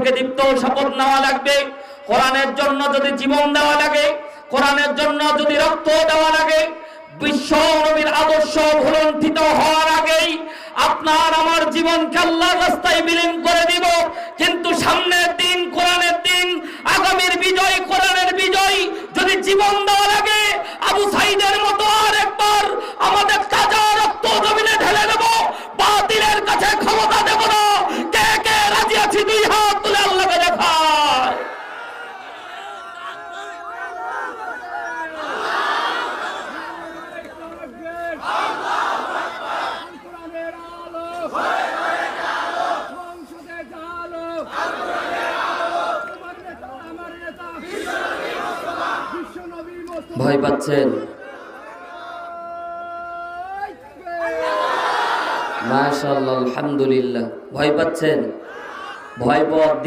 থেকে দীপ্ত শপথ নেওয়া লাগবে, কোরআনের জন্য যদি জীবন দেওয়া লাগে, কোরআনের জন্য যদি রক্ত দেওয়া লাগে, বিশ্ব নবীর আদর্শ ভুলণ্ঠিত হওয়ার আগেই আপনার আমার জীবনকে আল্লাহর রাস্তায় বিলীন করে দিব। কিন্তু সামনের দিন কোরআনের দিন, আগামীর বিজয় কোরআনের বিজয়, যদি জীবন দেওয়া লাগে আবু সাইদের মতো আরেকবার আমাদের তাজা রক্ত জমিনে ঢেলে দেব, বাতিলের কাছে ক্ষমতা দেব না। কে কে রাজি আছি দুই হাত তুলে আল্লাহকে দেখায়। ভয় পাচ্ছেন? মাশাআল্লাহ, আলহামদুলিল্লাহ। ভয় পাচ্ছেন? ভয় পাওয়ার